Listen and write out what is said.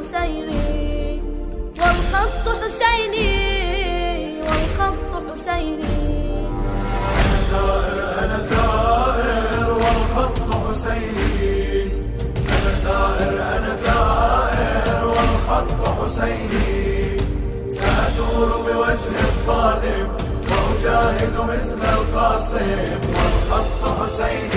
حسيني والخط حسيني والخط حسيني. أنا ثائر والخط حسيني، أنا ثائر والخط حسيني. سأثور بوجه الظالم وأجاهد مثل القاسم والخط حسيني.